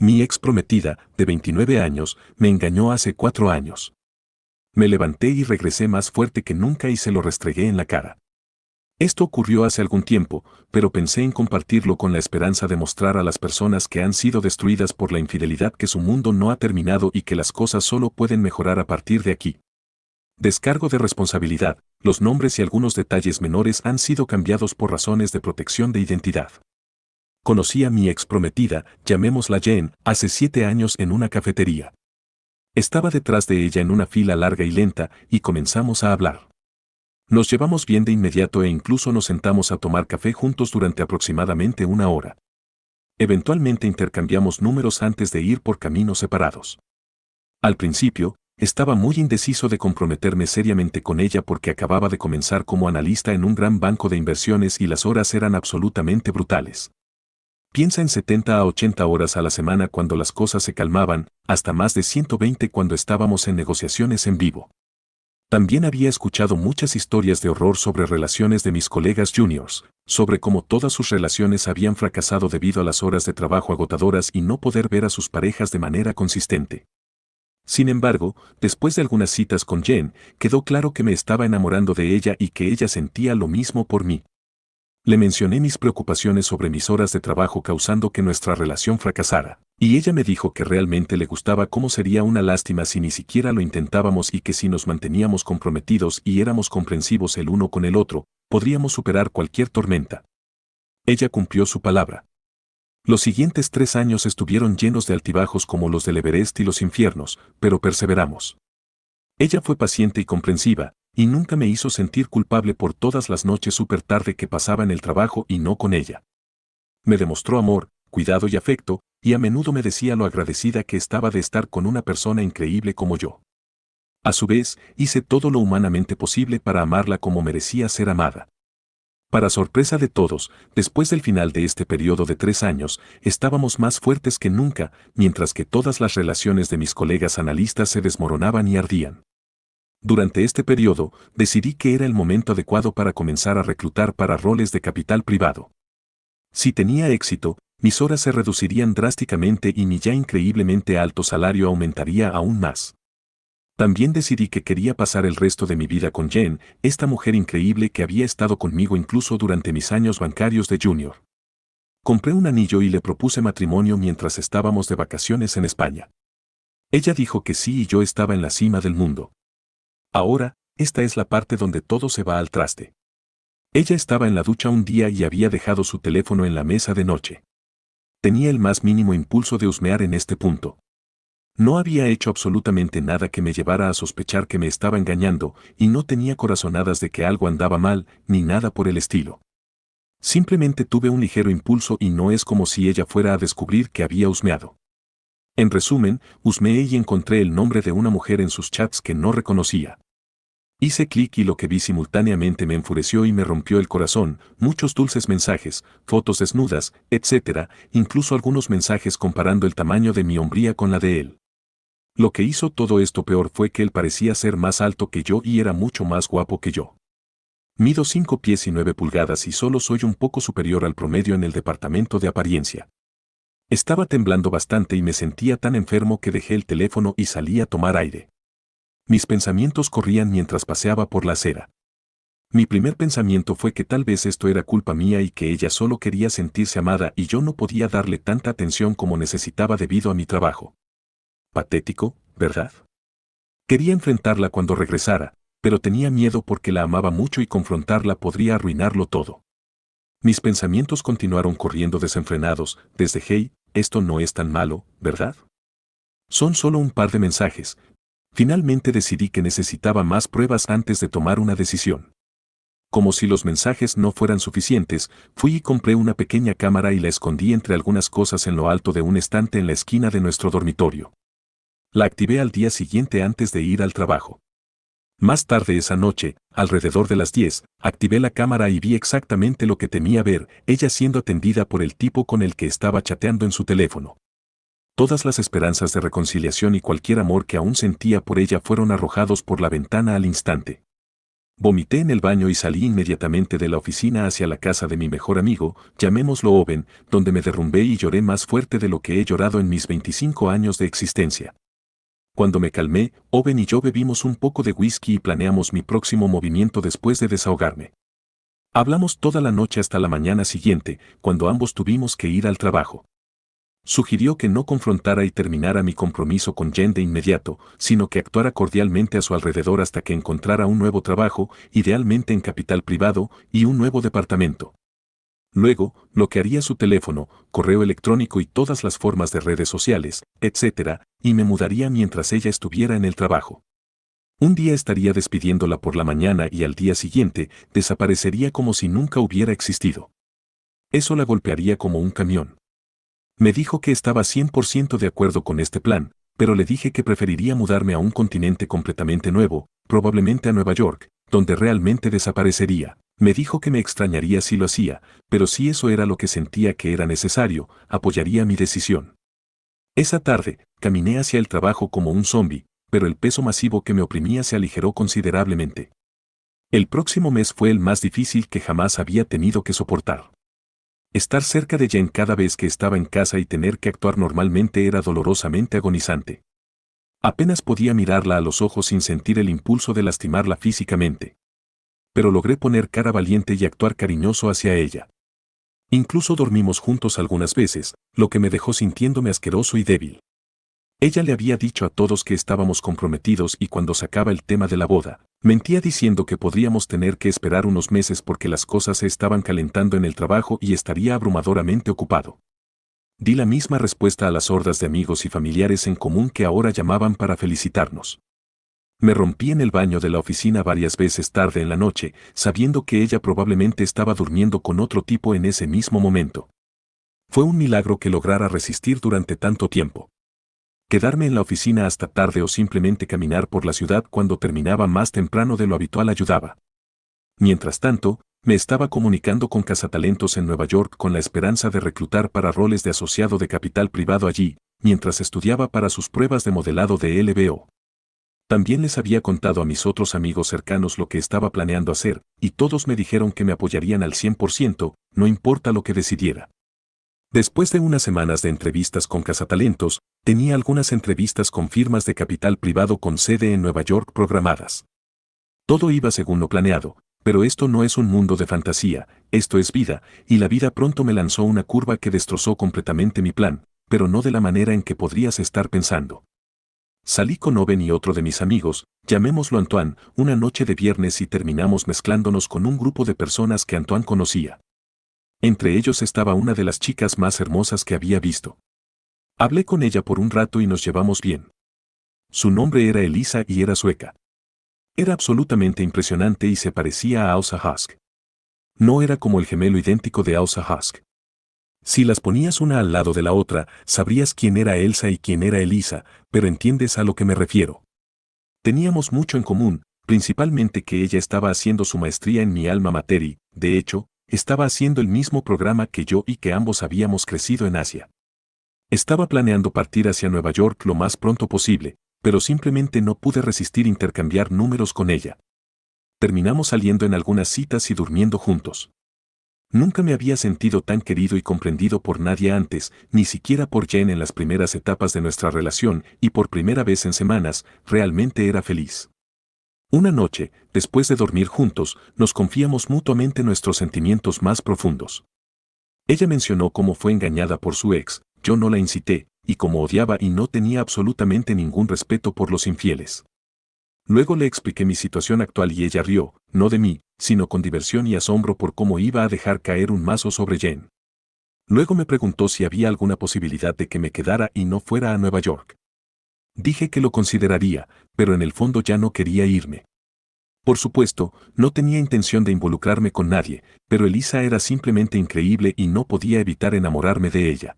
Mi ex prometida, de 29 años, me engañó hace 4 años. Me levanté y regresé más fuerte que nunca y se lo restregué en la cara. Esto ocurrió hace algún tiempo, pero pensé en compartirlo con la esperanza de mostrar a las personas que han sido destruidas por la infidelidad que su mundo no ha terminado y que las cosas solo pueden mejorar a partir de aquí. Descargo de responsabilidad, los nombres y algunos detalles menores han sido cambiados por razones de protección de identidad. Conocí a mi ex prometida, llamémosla Jen, hace 7 años en una cafetería. Estaba detrás de ella en una fila larga y lenta, y comenzamos a hablar. Nos llevamos bien de inmediato e incluso nos sentamos a tomar café juntos durante aproximadamente 1 hora. Eventualmente intercambiamos números antes de ir por caminos separados. Al principio, estaba muy indeciso de comprometerme seriamente con ella porque acababa de comenzar como analista en un gran banco de inversiones y las horas eran absolutamente brutales. Piensa en 70 a 80 horas a la semana cuando las cosas se calmaban, hasta más de 120 cuando estábamos en negociaciones en vivo. También había escuchado muchas historias de horror sobre relaciones de mis colegas juniors, sobre cómo todas sus relaciones habían fracasado debido a las horas de trabajo agotadoras y no poder ver a sus parejas de manera consistente. Sin embargo, después de algunas citas con Jen, quedó claro que me estaba enamorando de ella y que ella sentía lo mismo por mí. Le mencioné mis preocupaciones sobre mis horas de trabajo causando que nuestra relación fracasara, y ella me dijo que realmente le gustaba cómo sería una lástima si ni siquiera lo intentábamos y que si nos manteníamos comprometidos y éramos comprensivos el uno con el otro, podríamos superar cualquier tormenta. Ella cumplió su palabra. Los siguientes 3 años estuvieron llenos de altibajos como los del Everest y los infiernos, pero perseveramos. Ella fue paciente y comprensiva, y nunca me hizo sentir culpable por todas las noches súper tarde que pasaba en el trabajo y no con ella. Me demostró amor, cuidado y afecto, y a menudo me decía lo agradecida que estaba de estar con una persona increíble como yo. A su vez, hice todo lo humanamente posible para amarla como merecía ser amada. Para sorpresa de todos, después del final de este periodo de 3 años, estábamos más fuertes que nunca, mientras que todas las relaciones de mis colegas analistas se desmoronaban y ardían. Durante este periodo, decidí que era el momento adecuado para comenzar a reclutar para roles de capital privado. Si tenía éxito, mis horas se reducirían drásticamente y mi ya increíblemente alto salario aumentaría aún más. También decidí que quería pasar el resto de mi vida con Jen, esta mujer increíble que había estado conmigo incluso durante mis años bancarios de junior. Compré un anillo y le propuse matrimonio mientras estábamos de vacaciones en España. Ella dijo que sí y yo estaba en la cima del mundo. Ahora, esta es la parte donde todo se va al traste. Ella estaba en la ducha un día y había dejado su teléfono en la mesa de noche. Tenía el más mínimo impulso de husmear en este punto. No había hecho absolutamente nada que me llevara a sospechar que me estaba engañando, y no tenía corazonadas de que algo andaba mal, ni nada por el estilo. Simplemente tuve un ligero impulso y no es como si ella fuera a descubrir que había husmeado. En resumen, husmeé y encontré el nombre de una mujer en sus chats que no reconocía. Hice clic y lo que vi simultáneamente me enfureció y me rompió el corazón, muchos dulces mensajes, fotos desnudas, etc., incluso algunos mensajes comparando el tamaño de mi hombría con la de él. Lo que hizo todo esto peor fue que él parecía ser más alto que yo y era mucho más guapo que yo. Mido 5 pies y 9 pulgadas y solo soy un poco superior al promedio en el departamento de apariencia. Estaba temblando bastante y me sentía tan enfermo que dejé el teléfono y salí a tomar aire. Mis pensamientos corrían mientras paseaba por la acera. Mi primer pensamiento fue que tal vez esto era culpa mía y que ella solo quería sentirse amada y yo no podía darle tanta atención como necesitaba debido a mi trabajo. Patético, ¿verdad? Quería enfrentarla cuando regresara, pero tenía miedo porque la amaba mucho y confrontarla podría arruinarlo todo. Mis pensamientos continuaron corriendo desenfrenados, desde hey, esto no es tan malo, ¿verdad? Son solo un par de mensajes. Finalmente decidí que necesitaba más pruebas antes de tomar una decisión. Como si los mensajes no fueran suficientes, fui y compré una pequeña cámara y la escondí entre algunas cosas en lo alto de un estante en la esquina de nuestro dormitorio. La activé al día siguiente antes de ir al trabajo. Más tarde esa noche, alrededor de las 10, activé la cámara y vi exactamente lo que temía ver, ella siendo atendida por el tipo con el que estaba chateando en su teléfono. Todas las esperanzas de reconciliación y cualquier amor que aún sentía por ella fueron arrojados por la ventana al instante. Vomité en el baño y salí inmediatamente de la oficina hacia la casa de mi mejor amigo, llamémoslo Owen, donde me derrumbé y lloré más fuerte de lo que he llorado en mis 25 años de existencia. Cuando me calmé, Owen y yo bebimos un poco de whisky y planeamos mi próximo movimiento después de desahogarme. Hablamos toda la noche hasta la mañana siguiente, cuando ambos tuvimos que ir al trabajo. Sugirió que no confrontara y terminara mi compromiso con Jen de inmediato, sino que actuara cordialmente a su alrededor hasta que encontrara un nuevo trabajo, idealmente en capital privado, y un nuevo departamento. Luego, lo que haría su teléfono, correo electrónico y todas las formas de redes sociales, etc., y me mudaría mientras ella estuviera en el trabajo. Un día estaría despidiéndola por la mañana y al día siguiente desaparecería como si nunca hubiera existido. Eso la golpearía como un camión. Me dijo que estaba 100% de acuerdo con este plan, pero le dije que preferiría mudarme a un continente completamente nuevo, probablemente a Nueva York, donde realmente desaparecería. Me dijo que me extrañaría si lo hacía, pero si eso era lo que sentía que era necesario, apoyaría mi decisión. Esa tarde, caminé hacia el trabajo como un zombi, pero el peso masivo que me oprimía se aligeró considerablemente. El próximo mes fue el más difícil que jamás había tenido que soportar. Estar cerca de Jen cada vez que estaba en casa y tener que actuar normalmente era dolorosamente agonizante. Apenas podía mirarla a los ojos sin sentir el impulso de lastimarla físicamente. Pero logré poner cara valiente y actuar cariñoso hacia ella. Incluso dormimos juntos algunas veces, lo que me dejó sintiéndome asqueroso y débil. Ella le había dicho a todos que estábamos comprometidos y cuando sacaba el tema de la boda, mentía diciendo que podríamos tener que esperar unos meses porque las cosas se estaban calentando en el trabajo y estaría abrumadoramente ocupado. Di la misma respuesta a las hordas de amigos y familiares en común que ahora llamaban para felicitarnos. Me rompí en el baño de la oficina varias veces tarde en la noche, sabiendo que ella probablemente estaba durmiendo con otro tipo en ese mismo momento. Fue un milagro que lograra resistir durante tanto tiempo. Quedarme en la oficina hasta tarde o simplemente caminar por la ciudad cuando terminaba más temprano de lo habitual ayudaba. Mientras tanto, me estaba comunicando con cazatalentos en Nueva York con la esperanza de reclutar para roles de asociado de capital privado allí, mientras estudiaba para sus pruebas de modelado de LBO. También les había contado a mis otros amigos cercanos lo que estaba planeando hacer, y todos me dijeron que me apoyarían al 100%, no importa lo que decidiera. Después de unas semanas de entrevistas con cazatalentos, tenía algunas entrevistas con firmas de capital privado con sede en Nueva York programadas. Todo iba según lo planeado, pero esto no es un mundo de fantasía, esto es vida, y la vida pronto me lanzó una curva que destrozó completamente mi plan, pero no de la manera en que podrías estar pensando. Salí con Owen y otro de mis amigos, llamémoslo Antoine, una noche de viernes y terminamos mezclándonos con un grupo de personas que Antoine conocía. Entre ellos estaba una de las chicas más hermosas que había visto. Hablé con ella por un rato y nos llevamos bien. Su nombre era Elisa y era sueca. Era absolutamente impresionante y se parecía a Elsa Husk. No era como el gemelo idéntico de Elsa Husk. Si las ponías una al lado de la otra, sabrías quién era Elsa y quién era Elisa, pero entiendes a lo que me refiero. Teníamos mucho en común, principalmente que ella estaba haciendo su maestría en mi alma mater y, de hecho, estaba haciendo el mismo programa que yo y que ambos habíamos crecido en Asia. Estaba planeando partir hacia Nueva York lo más pronto posible, pero simplemente no pude resistir intercambiar números con ella. Terminamos saliendo en algunas citas y durmiendo juntos. Nunca me había sentido tan querido y comprendido por nadie antes, ni siquiera por Jen en las primeras etapas de nuestra relación, y por primera vez en semanas, realmente era feliz. Una noche, después de dormir juntos, nos confiamos mutuamente nuestros sentimientos más profundos. Ella mencionó cómo fue engañada por su ex, yo no la incité, y cómo odiaba y no tenía absolutamente ningún respeto por los infieles. Luego le expliqué mi situación actual y ella rió, no de mí, sino con diversión y asombro por cómo iba a dejar caer un mazo sobre Jen. Luego me preguntó si había alguna posibilidad de que me quedara y no fuera a Nueva York. Dije que lo consideraría, pero en el fondo ya no quería irme. Por supuesto, no tenía intención de involucrarme con nadie, pero Elisa era simplemente increíble y no podía evitar enamorarme de ella.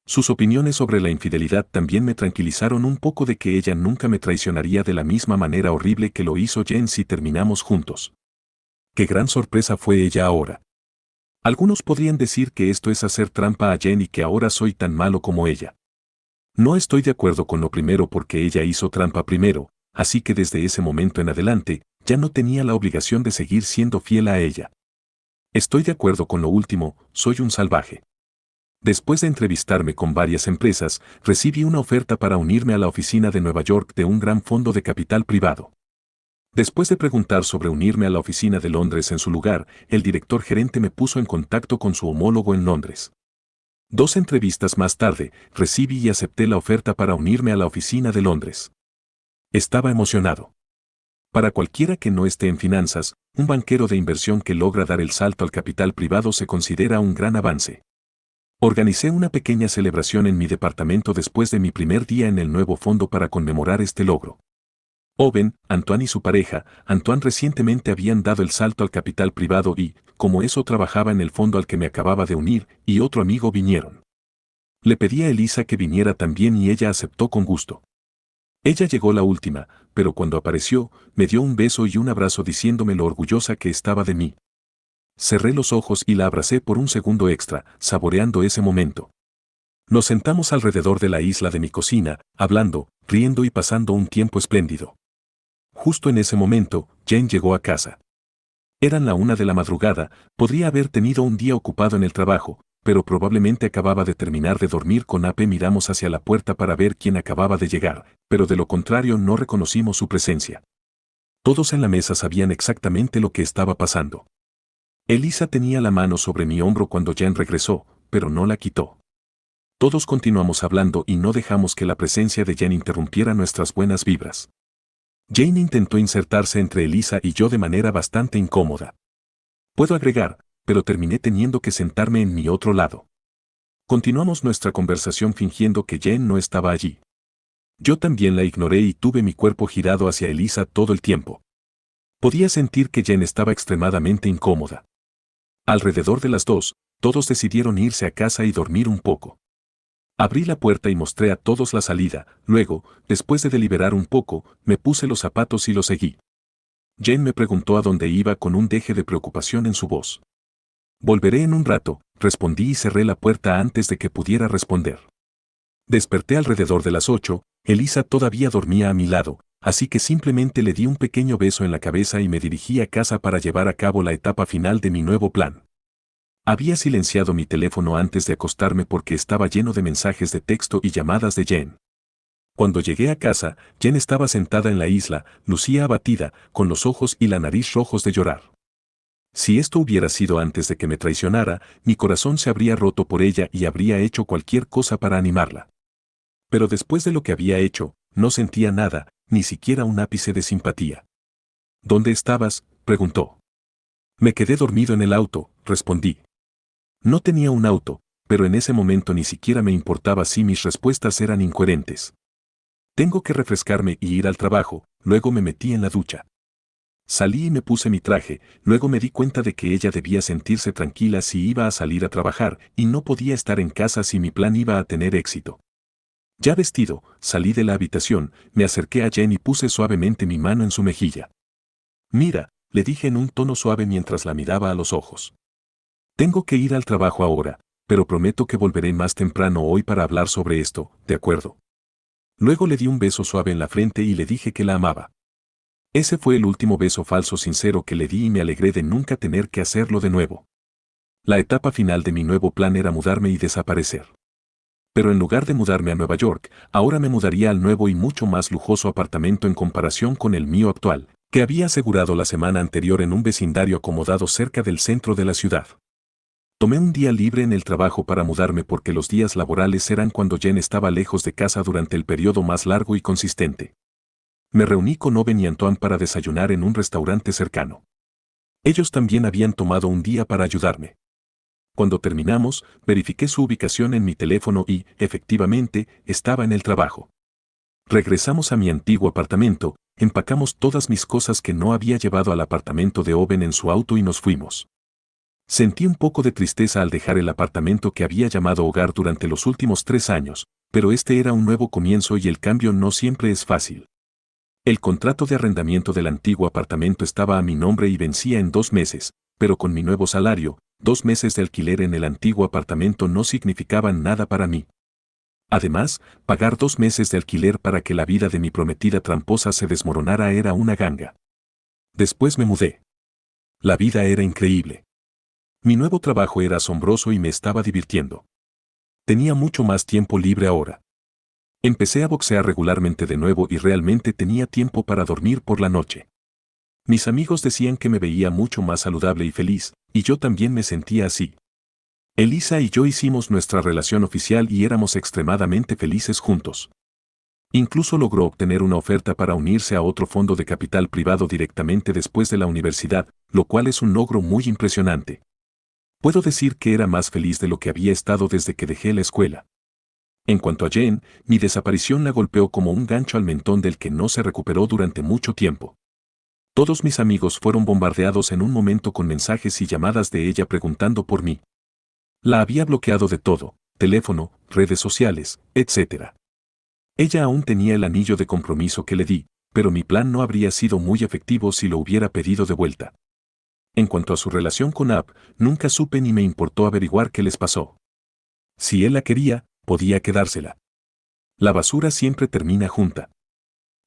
Sus opiniones sobre la infidelidad también me tranquilizaron un poco de que ella nunca me traicionaría de la misma manera horrible que lo hizo Jen si terminamos juntos. Qué gran sorpresa fue ella ahora. Algunos podrían decir que esto es hacer trampa a Jen y que ahora soy tan malo como ella. No estoy de acuerdo con lo primero porque ella hizo trampa primero, así que desde ese momento en adelante, ya no tenía la obligación de seguir siendo fiel a ella. Estoy de acuerdo con lo último, soy un salvaje. Después de entrevistarme con varias empresas, recibí una oferta para unirme a la oficina de Nueva York de un gran fondo de capital privado. Después de preguntar sobre unirme a la oficina de Londres en su lugar, el director gerente me puso en contacto con su homólogo en Londres. 2 entrevistas más tarde, recibí y acepté la oferta para unirme a la oficina de Londres. Estaba emocionado. Para cualquiera que no esté en finanzas, un banquero de inversión que logra dar el salto al capital privado se considera un gran avance. Organicé una pequeña celebración en mi departamento después de mi primer día en el nuevo fondo para conmemorar este logro. Owen, Antoine y su pareja, Antoine recientemente habían dado el salto al capital privado y, como eso trabajaba en el fondo al que me acababa de unir, y otro amigo vinieron. Le pedí a Elisa que viniera también y ella aceptó con gusto. Ella llegó la última, pero cuando apareció, me dio un beso y un abrazo diciéndome lo orgullosa que estaba de mí. Cerré los ojos y la abracé por un segundo extra, saboreando ese momento. Nos sentamos alrededor de la isla de mi cocina, hablando, riendo y pasando un tiempo espléndido. Justo en ese momento, Jane llegó a casa. Eran la 1 de la madrugada, podría haber tenido un día ocupado en el trabajo, pero probablemente acababa de terminar de dormir. Con Ape miramos hacia la puerta para ver quién acababa de llegar, pero de lo contrario no reconocimos su presencia. Todos en la mesa sabían exactamente lo que estaba pasando. Elisa tenía la mano sobre mi hombro cuando Jane regresó, pero no la quitó. Todos continuamos hablando y no dejamos que la presencia de Jane interrumpiera nuestras buenas vibras. Jane intentó insertarse entre Elisa y yo de manera bastante incómoda. Puedo agregar, pero terminé teniendo que sentarme en mi otro lado. Continuamos nuestra conversación fingiendo que Jane no estaba allí. Yo también la ignoré y tuve mi cuerpo girado hacia Elisa todo el tiempo. Podía sentir que Jane estaba extremadamente incómoda. Alrededor de las 2, todos decidieron irse a casa y dormir un poco. Abrí la puerta y mostré a todos la salida, luego, después de deliberar un poco, me puse los zapatos y lo seguí. Jane me preguntó a dónde iba con un deje de preocupación en su voz. Volveré en un rato, respondí y cerré la puerta antes de que pudiera responder. Desperté alrededor de las 8, Elisa todavía dormía a mi lado, así que simplemente le di un pequeño beso en la cabeza y me dirigí a casa para llevar a cabo la etapa final de mi nuevo plan. Había silenciado mi teléfono antes de acostarme porque estaba lleno de mensajes de texto y llamadas de Jane. Cuando llegué a casa, Jane estaba sentada en la isla, lucía abatida, con los ojos y la nariz rojos de llorar. Si esto hubiera sido antes de que me traicionara, mi corazón se habría roto por ella y habría hecho cualquier cosa para animarla. Pero después de lo que había hecho, no sentía nada, ni siquiera un ápice de simpatía. ¿Dónde estabas?, preguntó. Me quedé dormido en el auto, respondí. No tenía un auto, pero en ese momento ni siquiera me importaba si mis respuestas eran incoherentes. Tengo que refrescarme y ir al trabajo, luego me metí en la ducha. Salí y me puse mi traje, luego me di cuenta de que ella debía sentirse tranquila si iba a salir a trabajar y no podía estar en casa si mi plan iba a tener éxito. Ya vestido, salí de la habitación, me acerqué a Jane y puse suavemente mi mano en su mejilla. Mira, le dije en un tono suave mientras la miraba a los ojos. Tengo que ir al trabajo ahora, pero prometo que volveré más temprano hoy para hablar sobre esto, ¿de acuerdo? Luego le di un beso suave en la frente y le dije que la amaba. Ese fue el último beso falso sincero que le di y me alegré de nunca tener que hacerlo de nuevo. La etapa final de mi nuevo plan era mudarme y desaparecer. Pero en lugar de mudarme a Nueva York, ahora me mudaría al nuevo y mucho más lujoso apartamento en comparación con el mío actual, que había asegurado la semana anterior en un vecindario acomodado cerca del centro de la ciudad. Tomé un día libre en el trabajo para mudarme porque los días laborales eran cuando Jen estaba lejos de casa durante el periodo más largo y consistente. Me reuní con Owen y Antoine para desayunar en un restaurante cercano. Ellos también habían tomado un día para ayudarme. Cuando terminamos, verifiqué su ubicación en mi teléfono y, efectivamente, estaba en el trabajo. Regresamos a mi antiguo apartamento, empacamos todas mis cosas que no había llevado al apartamento de Owen en su auto y nos fuimos. Sentí un poco de tristeza al dejar el apartamento que había llamado hogar durante los últimos 3 años, pero este era un nuevo comienzo y el cambio no siempre es fácil. El contrato de arrendamiento del antiguo apartamento estaba a mi nombre y vencía en 2 meses, pero con mi nuevo salario, 2 meses de alquiler en el antiguo apartamento no significaban nada para mí. Además, pagar 2 meses de alquiler para que la vida de mi prometida tramposa se desmoronara era una ganga. Después me mudé. La vida era increíble. Mi nuevo trabajo era asombroso y me estaba divirtiendo. Tenía mucho más tiempo libre ahora. Empecé a boxear regularmente de nuevo y realmente tenía tiempo para dormir por la noche. Mis amigos decían que me veía mucho más saludable y feliz, y yo también me sentía así. Elisa y yo hicimos nuestra relación oficial y éramos extremadamente felices juntos. Incluso logró obtener una oferta para unirse a otro fondo de capital privado directamente después de la universidad, lo cual es un logro muy impresionante. Puedo decir que era más feliz de lo que había estado desde que dejé la escuela. En cuanto a Jen, mi desaparición la golpeó como un gancho al mentón del que no se recuperó durante mucho tiempo. Todos mis amigos fueron bombardeados en un momento con mensajes y llamadas de ella preguntando por mí. La había bloqueado de todo, teléfono, redes sociales, etc. Ella aún tenía el anillo de compromiso que le di, pero mi plan no habría sido muy efectivo si lo hubiera pedido de vuelta. En cuanto a su relación con Ab, nunca supe ni me importó averiguar qué les pasó. Si él la quería, podía quedársela. La basura siempre termina junta.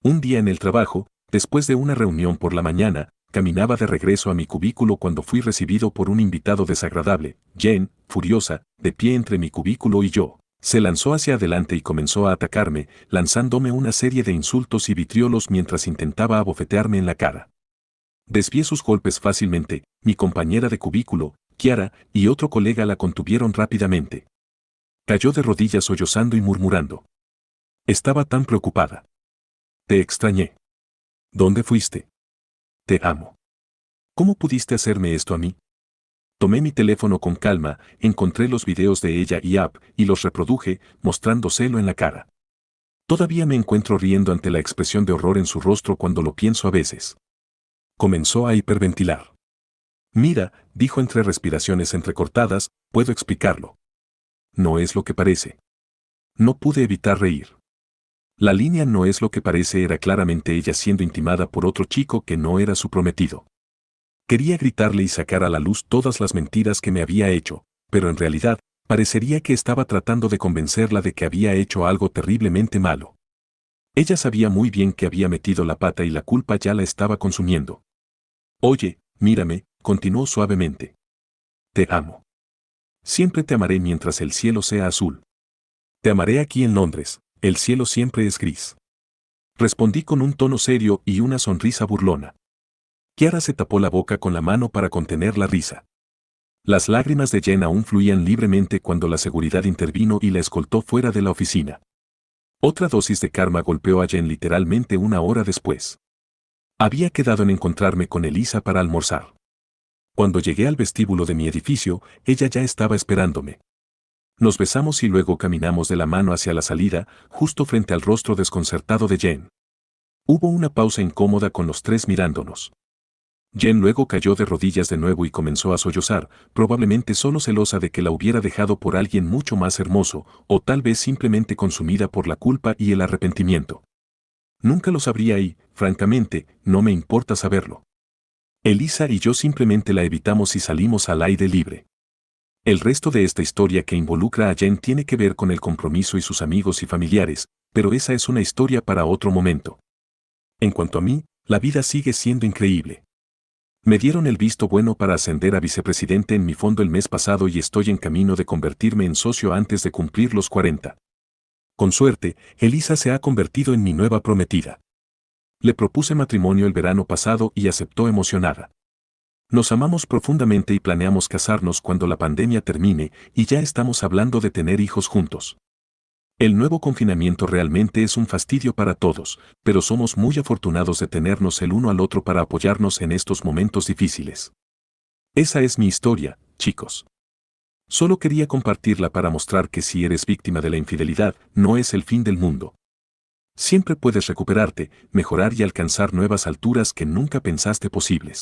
Un día en el trabajo, después de una reunión por la mañana, caminaba de regreso a mi cubículo cuando fui recibido por un invitado desagradable. Jen, furiosa, de pie entre mi cubículo y yo, se lanzó hacia adelante y comenzó a atacarme, lanzándome una serie de insultos y vitriolos mientras intentaba abofetearme en la cara. Desvié sus golpes fácilmente, mi compañera de cubículo, Kiara, y otro colega la contuvieron rápidamente. Cayó de rodillas sollozando y murmurando. Estaba tan preocupada. Te extrañé. ¿Dónde fuiste? Te amo. ¿Cómo pudiste hacerme esto a mí? Tomé mi teléfono con calma, encontré los videos de ella y Ab, y los reproduje, mostrando celo en la cara. Todavía me encuentro riendo ante la expresión de horror en su rostro cuando lo pienso a veces. Comenzó a hiperventilar. Mira, dijo entre respiraciones entrecortadas, puedo explicarlo. No es lo que parece. No pude evitar reír. La línea no es lo que parece era claramente ella siendo intimada por otro chico que no era su prometido. Quería gritarle y sacar a la luz todas las mentiras que me había hecho, pero en realidad, parecería que estaba tratando de convencerla de que había hecho algo terriblemente malo. Ella sabía muy bien que había metido la pata y la culpa ya la estaba consumiendo. Oye, mírame, continuó suavemente. Te amo. Siempre te amaré mientras el cielo sea azul. Te amaré aquí en Londres, el cielo siempre es gris. Respondí con un tono serio y una sonrisa burlona. Kiara se tapó la boca con la mano para contener la risa. Las lágrimas de Jen aún fluían libremente cuando la seguridad intervino y la escoltó fuera de la oficina. Otra dosis de karma golpeó a Jen literalmente una hora después. Había quedado en encontrarme con Elisa para almorzar. Cuando llegué al vestíbulo de mi edificio, ella ya estaba esperándome. Nos besamos y luego caminamos de la mano hacia la salida, justo frente al rostro desconcertado de Jen. Hubo una pausa incómoda con los tres mirándonos. Jen luego cayó de rodillas de nuevo y comenzó a sollozar, probablemente solo celosa de que la hubiera dejado por alguien mucho más hermoso, o tal vez simplemente consumida por la culpa y el arrepentimiento. Nunca lo sabría y, francamente, no me importa saberlo. Elisa y yo simplemente la evitamos y salimos al aire libre. El resto de esta historia que involucra a Jen tiene que ver con el compromiso y sus amigos y familiares, pero esa es una historia para otro momento. En cuanto a mí, la vida sigue siendo increíble. Me dieron el visto bueno para ascender a vicepresidente en mi fondo el mes pasado y estoy en camino de convertirme en socio antes de cumplir los 40. Con suerte, Elisa se ha convertido en mi nueva prometida. Le propuse matrimonio el verano pasado y aceptó emocionada. Nos amamos profundamente y planeamos casarnos cuando la pandemia termine y ya estamos hablando de tener hijos juntos. El nuevo confinamiento realmente es un fastidio para todos, pero somos muy afortunados de tenernos el uno al otro para apoyarnos en estos momentos difíciles. Esa es mi historia, chicos. Solo quería compartirla para mostrar que si eres víctima de la infidelidad, no es el fin del mundo. Siempre puedes recuperarte, mejorar y alcanzar nuevas alturas que nunca pensaste posibles.